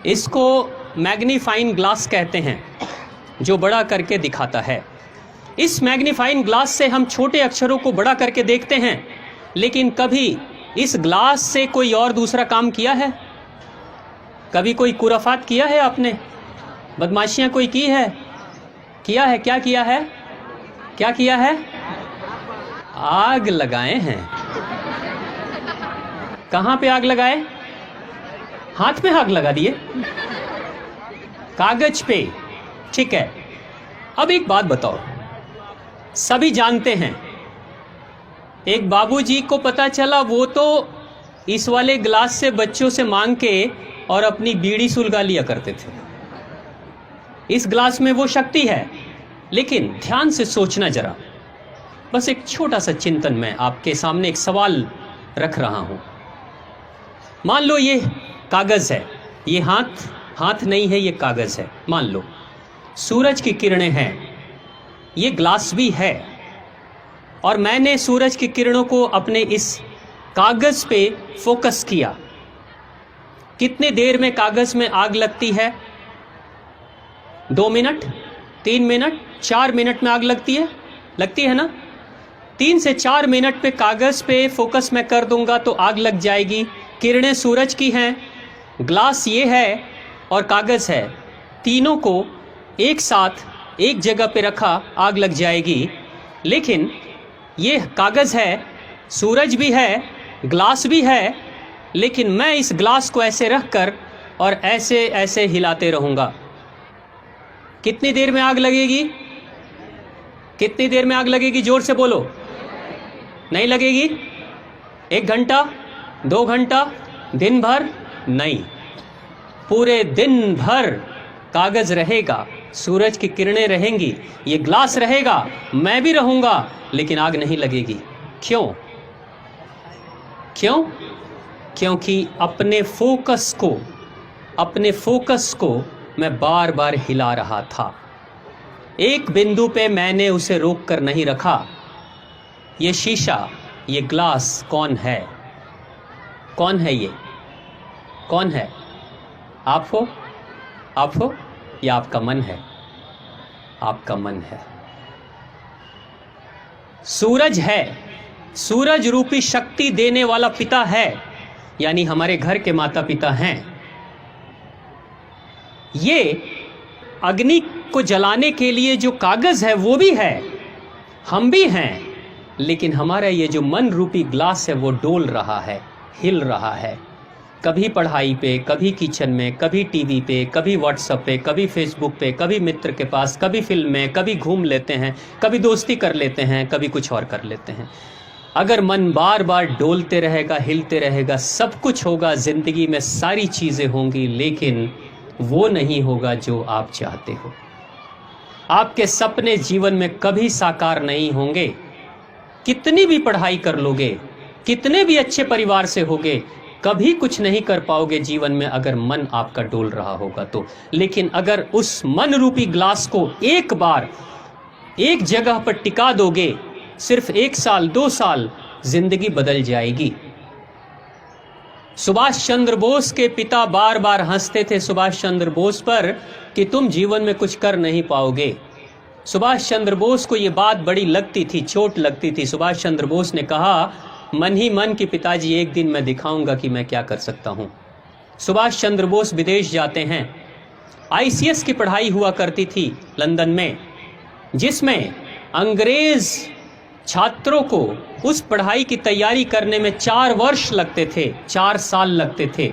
इसको magnifying glass कहते हैं, जो बड़ा करके दिखाता है। इस मैग्नीफाइंग ग्लास से हम छोटे अक्षरों को बड़ा करके देखते हैं, लेकिन कभी इस ग्लास से कोई और दूसरा काम किया है? कभी कोई कुराफात किया है आपने? बदमाशियां कोई की है? किया है? क्या किया है? क्या किया है? आग लगाए हैं। कहां पे आग लगाए? हाथ में आग लगा दिए, कागज पे। ठीक है, अब एक बात बताओ, सभी जानते हैं, एक बाबूजी को पता चला वो तो इस वाले ग्लास से बच्चों से मांग के और अपनी बीड़ी सुलगा लिया करते थे। इस ग्लास में वो शक्ति है, लेकिन ध्यान से सोचना जरा। बस एक छोटा सा चिंतन, मैं आपके सामने एक सवाल रख रहा हूं। मान लो ये कागज है, ये हाथ नहीं है, ये कागज है। मान लो सूरज की किरणें हैं, ये ग्लास भी है, और मैंने सूरज की किरणों को अपने इस कागज पे फोकस किया। कितने देर में कागज में आग लगती है? 2 मिनट, 3 मिनट, 4 मिनट में आग लगती है ना? 3 से 4 मिनट पे कागज पे फोकस मैं कर दूंगा तो आग लग जाएगी। किरणें सूरज की हैं, ग्लास ये है और कागज है, तीनों को एक साथ एक जगह पे रखा, आग लग जाएगी। लेकिन ये कागज है, सूरज भी है, ग्लास भी है, लेकिन मैं इस ग्लास को ऐसे रख कर और ऐसे ऐसे हिलाते रहूँगा। कितनी देर में आग लगेगी? कितनी देर में आग लगेगी? जोर से बोलो। नहीं लगेगी? 1 घंटा, 2 घंटा, दिन भर? नहीं, पूरे दिन भर कागज रहेगा, सूरज की किरणें रहेंगी, ये ग्लास रहेगा, मैं भी रहूंगा, लेकिन आग नहीं लगेगी। क्यों? क्योंकि अपने फोकस को मैं बार बार हिला रहा था। एक बिंदु पे मैंने उसे रोक कर नहीं रखा। ये शीशा, ये ग्लास कौन है? कौन है ये? कौन है? आप हो या आपका मन है? आपका मन है। सूरज है, सूरज रूपी शक्ति देने वाला पिता है, यानी हमारे घर के माता पिता हैं। ये अग्नि को जलाने के लिए जो कागज है वो भी है, हम भी हैं, लेकिन हमारा ये जो मन रूपी ग्लास है वो डोल रहा है, हिल रहा है। कभी पढ़ाई पे, कभी किचन में, कभी टीवी पे, कभी व्हाट्सएप पे, कभी फेसबुक पे, कभी मित्र के पास, कभी फिल्म में, कभी घूम लेते हैं, कभी दोस्ती कर लेते हैं, कभी कुछ और कर लेते हैं। अगर मन बार बार डोलते रहेगा, हिलते रहेगा, सब कुछ होगा, जिंदगी में सारी चीज़ें होंगी, लेकिन वो नहीं होगा जो आप चाहते हो। आपके सपने जीवन में कभी साकार नहीं होंगे। कितनी भी पढ़ाई कर लोगे, कितने भी अच्छे परिवार से होगे, कभी कुछ नहीं कर पाओगे जीवन में अगर मन आपका डोल रहा होगा तो। लेकिन अगर उस मन रूपी ग्लास को एक बार एक जगह पर टिका दोगे, सिर्फ 1 साल 2 साल, जिंदगी बदल जाएगी। सुभाष चंद्र बोस के पिता बार बार हंसते थे सुभाष चंद्र बोस पर कि तुम जीवन में कुछ कर नहीं पाओगे। सुभाष चंद्र बोस को ये बात बड़ी लगती थी, चोट लगती थी। सुभाष चंद्र बोस ने कहा, मन ही मन कि पिताजी एक दिन मैं दिखाऊंगा कि मैं क्या कर सकता हूं। सुभाष चंद्र बोस विदेश जाते हैं। आईसीएस की पढ़ाई हुआ करती थी लंदन में, जिसमें अंग्रेज छात्रों को उस पढ़ाई की तैयारी करने में 4 वर्ष लगते थे, 4 साल लगते थे।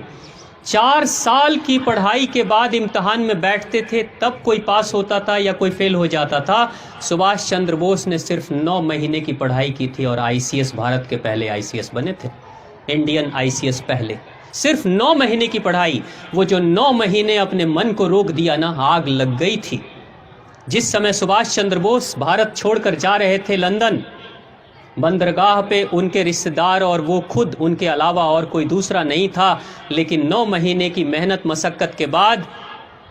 4 साल की पढ़ाई के बाद इम्तिहान में बैठते थे, तब कोई पास होता था या कोई फेल हो जाता था। सुभाष चंद्र बोस ने सिर्फ 9 महीने की पढ़ाई की थी और आईसीएस, भारत के पहले आईसीएस बने थे, इंडियन आईसीएस पहले। सिर्फ 9 महीने की पढ़ाई, वो जो 9 महीने अपने मन को रोक दिया ना, आग लग गई थी। जिस समय सुभाष चंद्र बोस भारत छोड़कर जा रहे थे लंदन, बंदरगाह पे उनके रिश्तेदार और वो खुद, उनके अलावा और कोई दूसरा नहीं था। लेकिन 9 महीने की मेहनत मशक्क़त के बाद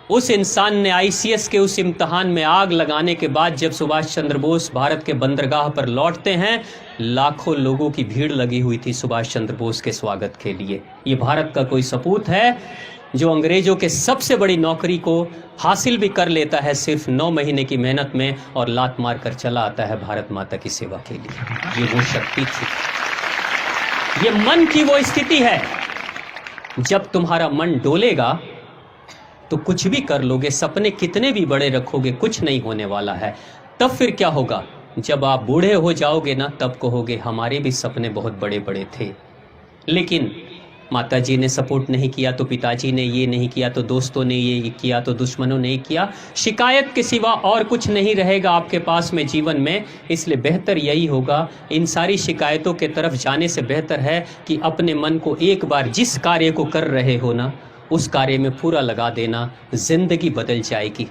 उस इंसान ने आईसीएस के उस इम्तहान में आग लगाने के बाद जब सुभाष चंद्र बोस भारत के बंदरगाह पर लौटते हैं, लाखों लोगों की भीड़ लगी हुई थी सुभाष चंद्र बोस के स्वागत के लिए। ये भारत का कोई सपूत है जो अंग्रेजों के सबसे बड़ी नौकरी को हासिल भी कर लेता है सिर्फ 9 महीने की मेहनत में, और लात मार कर चला आता है भारत माता की सेवा के लिए। ये वो शक्ति थी, ये मन की वो स्थिति है। जब तुम्हारा मन डोलेगा तो कुछ भी कर लोगे, सपने कितने भी बड़े रखोगे, कुछ नहीं होने वाला है। तब फिर क्या होगा, जब आप बूढ़े हो जाओगे ना, तब कहोगे हमारे भी सपने बहुत बड़े बड़े थे, लेकिन माताजी ने सपोर्ट नहीं किया, तो पिताजी ने ये नहीं किया, तो दोस्तों ने ये किया, तो दुश्मनों ने किया। शिकायत के सिवा और कुछ नहीं रहेगा आपके पास में जीवन में। इसलिए बेहतर यही होगा, इन सारी शिकायतों के तरफ जाने से बेहतर है कि अपने मन को एक बार जिस कार्य को कर रहे हो ना, उस कार्य में पूरा लगा देना, जिंदगी बदल जाएगी।